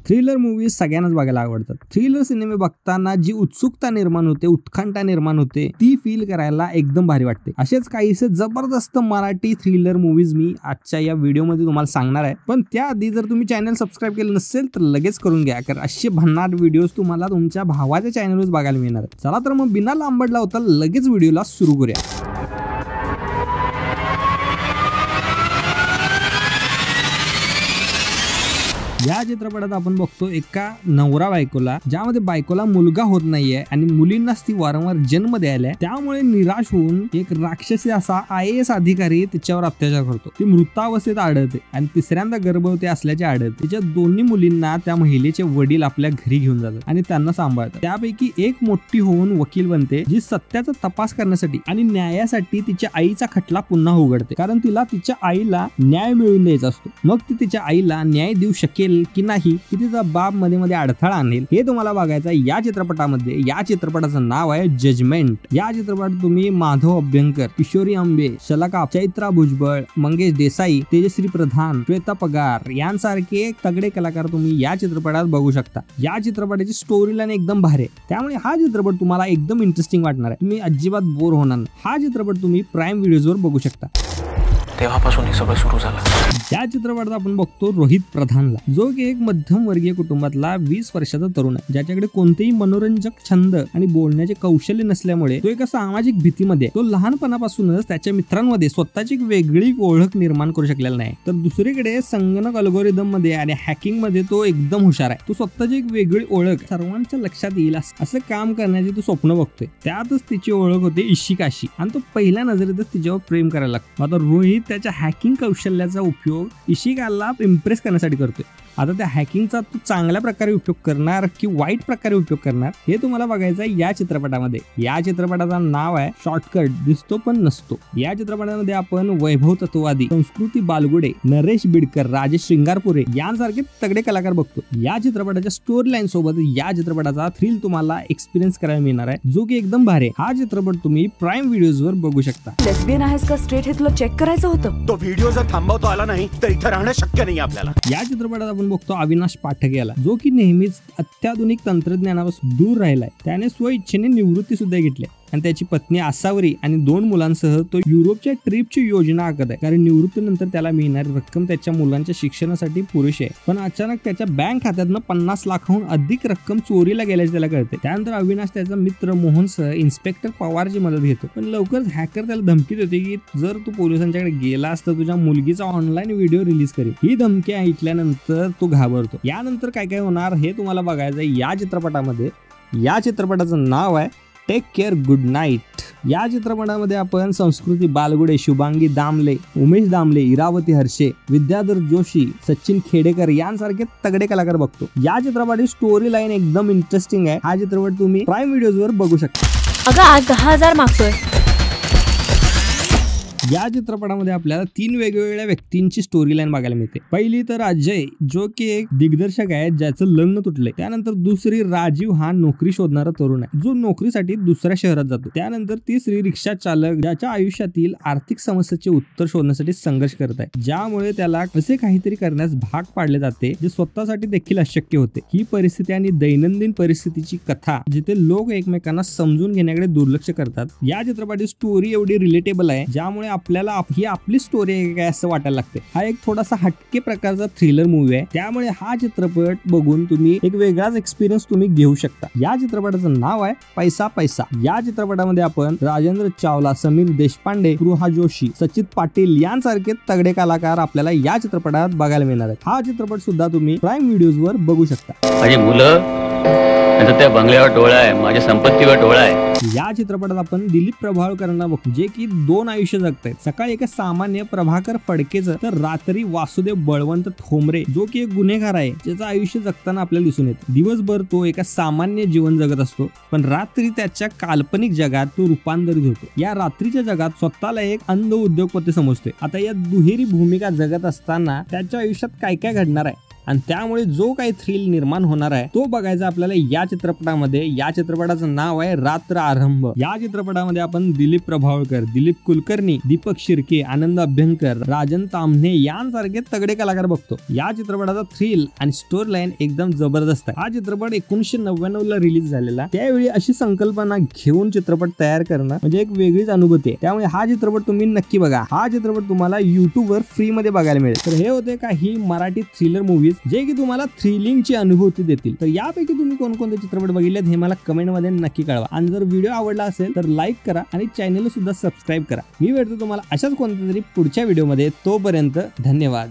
Thriller movies सगळ्यांनाच बघायला आवडतात। थ्रिलर सिनेमे बघताना जी उत्सुकता निर्माण होते, उत्कंठा निर्माण होते, ती फील करायला एकदम भारी वाटते। असेच काहीसे जबरदस्त मराठी थ्रिलर मूवीज मी आजच्या या व्हिडिओमध्ये तुम्हाला सांगणार आहे। पण त्याआधी जर तुम्ही चॅनल सबस्क्राइब केलं नसेल तर लगेच करून घ्या, कारण असे भन्नाट व्हिडिओज तुम्हाला तुमच्या भावाच्या चॅनलवर बघायला मिळणार आहेत। चला तर मग बिना लांबड लावता लगेच व्हिडिओला सुरू करूया। या चित्रपटात आपण बघतो एका नवरा बायकोला, ज्यामध्ये बायकोला मुलगा होत नाहीये आणि मुलींनाच ती वारंवार जन्म द्यायला, त्यामुळे निराश होऊन एक राक्षसी असा IAS अधिकारी तिच्यावर अत्याचार करतो। ती मृतावस्थेत आढळते आणि तिसऱ्यांदा गर्भवती असल्याचे आढळते। तिच्या दोन्ही मुलींना त्या महिलेचे वडील आपल्या घरी घेऊन जातात आणि त्यांना सांभाळतात। त्यापैकी एक मोठी होऊन वकील बनते, जी सत्याचा तपास करण्यासाठी आणि न्यायासाठी तिच्या आईचा खटला पुन्हा उघडते, कारण तिला तिच्या आईला न्याय मिळवून द्यायचा असतो। मग ती तिच्या आईला न्याय देऊ शकेल की नाही, की तिचा बाप मध्ये मध्ये अडथळा आणेल, हे तुम्हाला बघायचं या चित्रपटामध्ये। या चित्रपटाचं नाव आहे जजमेंट। या चित्रपटात तुम्ही माधव अभ्यंकर, किशोरी आंबे, शलाका, चैत्रा भुजबळ, मंगेश देसाई, तेजश्री प्रधान, श्वेता पगार यांसारखे तगडे कलाकार तुम्ही या चित्रपटात बघू शकता। या चित्रपटाची स्टोरी लाईन एकदम भारी आहे, त्यामुळे हा चित्रपट तुम्हाला एकदम इंटरेस्टिंग वाटणार आहे। तुम्ही अजिबात बोर होणार नाही। हा चित्रपट तुम्ही प्राईम व्हिडिओजवर बघू शकता। तेव्हापासून हे सगळं सुरू झालं। या चित्रपटात आपण बघतो रोहित प्रधानला, जो की एक मध्यम वर्गीय कुटुंबातला 20 वर्षाचा तरुण आहे, ज्याच्याकडे कोणतेही मनोरंजक छंद आणि बोलण्याचे कौशल्य नसल्यामुळे तो एका सामाजिक भीतीमध्ये, तो लहानपणापासूनच त्याच्या मित्रांमध्ये स्वतःची एक वेगळी ओळख निर्माण करू शकलेला नाही। तर दुसरीकडे संगणक अल्गोरिदम मध्ये आणि हॅकिंग मध्ये तो एकदम हुशार आहे। तो स्वतःची एक वेगळी ओळख सर्वांच्या लक्षात येईल असं काम करण्याचे तो स्वप्न बघतोय। त्यातच तिची ओळख होते इशिकाशी आणि तो पहिल्या नजरेतच तिच्यावर प्रेम करायला लागतो। आता रोहित त्याच्या हॅकिंग कौशल्याचा उपयोग इशिकाला इम्प्रेस करण्यासाठी करतोय। आता त्या हॅकिंगचा तो चांगल्या प्रकारे उपयोग करणार की वाईट प्रकारे उपयोग करणार, हे तुम्हाला बघायचं आहे या चित्रपटामध्ये। या चित्रपटाचं नाव आहे शॉर्टकट दिसतो पण नसतो। या चित्रपटामध्ये आपण वैभव तत्ववादी, संस्कृती बालगुडे, नरेश बिडकर, राजेश श्रृंगारपुरे यांसारखे तगडे कलाकार बघतो। या चित्रपटाच्या स्टोरी लाईन सोबत या चित्रपटाचा थ्रिल तुम्हाला एक्सपिरियन्स करायला मिळणार आहे, जो की एकदम भारी आहे। हा चित्रपट तुम्ही प्राईम व्हिडिओजवर बघू शकता। लेस्बियन आहेस का स्ट्रेट हे तुला चेक करायचं होतं। तो व्हिडिओ जर थांबवता आला नाही तर इथं राहणं शक्य नाही आपल्याला। या चित्रपटात आपण बघतो अविनाश पाठक याला, जो की नेहमीच अत्याधुनिक तंत्रज्ञानापासून दूर राहिलाय। त्याने स्वइच्छेने निवृत्ती सुद्धा घेतली आणि त्याची पत्नी आसावरी आणि 2 मुलांसह तो युरोपच्या ट्रिपची योजना आखत आहे, कारण निवृत्तीनंतर त्याला मिळणारी रक्कम त्याच्या मुलांच्या शिक्षणासाठी पुरेशी आहे। पण अचानक त्याच्या बँक खात्यातनं 50 लाखाहून अधिक रक्कम चोरीला गेल्याचे त्याला कळते। त्यानंतर अविनाश त्याचा मित्र मोहनसह इन्स्पेक्टर पवारची मदत घेतो, पण लवकरच हॅकर त्याला धमकी देते की जर तू पोलिसांच्याकडे गेलास तर तुझ्या मुलगीचा ऑनलाईन व्हिडिओ रिलीज करेल। ही धमकी ऐकल्यानंतर तो घाबरतो। यानंतर काय काय होणार हे तुम्हाला बघायचं आहे या चित्रपटामध्ये। या चित्रपटाचं नाव आहे टेक केअर गुड नाईट। या चित्रपटामध्ये आपण संस्कृती बालगुडे, शुभांगी दामले, उमेश दामले, इरावती हर्षे, विद्याधर जोशी, सचिन खेडेकर यांसारखे तगडे कलाकार बघतो। या चित्रपटाची स्टोरी लाईन एकदम इंटरेस्टिंग आहे। हा चित्रपट तुम्ही प्राईम व्हिडिओजवर बघू शकता। अगं आज 10,000 मागतोय। या चित्रपटामध्ये आपल्याला 3 वेगवेगळ्या व्यक्तींची स्टोरी लाईन बघायला मिळते। पहिली तर अजय, जो की एक दिग्दर्शक आहे ज्याचं लग्न तुटलंय। त्यानंतर दुसरी राजीव, हा नोकरी शोधणारा तरुण आहे, जो नोकरीसाठी दुसऱ्या शहरात जातो। त्यानंतर तिसरी रिक्षा चालक, ज्याच्या आयुष्यातील आर्थिक समस्येचे उत्तर शोधण्यासाठी संघर्ष करत आहे, ज्यामुळे त्याला असे काहीतरी करण्यास भाग पाडले जाते जे स्वतःसाठी देखील अशक्य होते। ही परिस्थिती आणि दैनंदिन परिस्थितीची कथा, जिथे लोक एकमेकांना समजून घेण्याकडे दुर्लक्ष करतात। या चित्रपटाची स्टोरी एवढी रिलेटेबल आहे, ज्यामुळे आपल्याला ही आपली स्टोरी आहे काय असं वाटायला लागते। हा एक थोडासा हटके प्रकारचा थ्रिलर मूवी आहे, त्यामुळे हा चित्रपट बघून तुम्ही एक वेगळाच एक्सपिरियन्स तुम्ही घेऊ शकता। या चित्रपटाचं नाव आहे पैसा पैसा। या चित्रपटामध्ये आपण राजेंद्र चावला, समीर देशपांडे, स्पृहा जोशी, सचित पाटील यांसारखे तगडे कलाकार आपल्याला या चित्रपटात बघायला मिळणार आहेत। हा चित्रपट सुद्धा तुम्ही प्राईम व्हिडिओजवर बघू शकता। माझी मुलं त्या बंगल्यावर डोळा आहे, माझ्या संपत्तीवर डोळा आहे। या चित्रपटात आपण दिलीप प्रभावळकरांना बघतो, जे की 2 आयुष्य जगतायत। सकाळी एका सामान्य प्रभाकर फडकेचं, तर रात्री वासुदेव बळवंत ठोंबरे, जो की एक गुन्हेगार आहे, ज्याचं आयुष्य जगताना आपल्याला दिसून येतं। दिवसभर तो एका सामान्य जीवन जगत असतो, पण रात्री त्याच्या काल्पनिक जगात तो रूपांतरित होतो। या रात्रीच्या जगात स्वतःला एक अंध उद्योगपती समजतोय। आता या दुहेरी भूमिका जगत असताना त्याच्या आयुष्यात काय काय घडणार आहे आणि त्यामुळे जो काही थ्रिल निर्माण होणार आहे तो बघायचा आपल्याला या चित्रपटामध्ये. या चित्रपटाचं नाव आहे रात्र आरंभ. या चित्रपटामध्ये आपण दिलीप प्रभावळकर, दिलीप कुलकर्णी, दीपक शिर्के, आनंद अभ्यंकर, राजन ताम्हणे यांसारखे तगडे कलाकार बघतो. या चित्रपटाचा थ्रिल आणि स्टोरी लाईन एकदम जबरदस्त आहे. हा चित्रपट 1999 ला रिलीज झालेला. त्यावेळी अशी संकल्पना घेऊन चित्रपट तयार करणं म्हणजे एक वेगळीच अनुभूती आहे. त्यामुळे हा चित्रपट तुम्ही नक्की बघा. हा चित्रपट तुम्हाला YouTube वर फ्री मध्ये बघायला मिळेल. तर हे होते काही मराठी थ्रिलर मूवीज जे की तुम्हाला थ्रिलिंगची अनुभूती देतील. तर यापैकी तुम्ही कोणकोणते चित्रपट बघितलेत हे मला कमेंट मध्ये नक्की कळवा. आणि जर व्हिडिओ आवडला असेल तर लाईक करा आणि चॅनल सुद्धा सबस्क्राईब करा. मी भेटतो तुम्हाला अशाच कोणत्या तरी पुढच्या व्हिडिओमध्ये. तोपर्यंत धन्यवाद.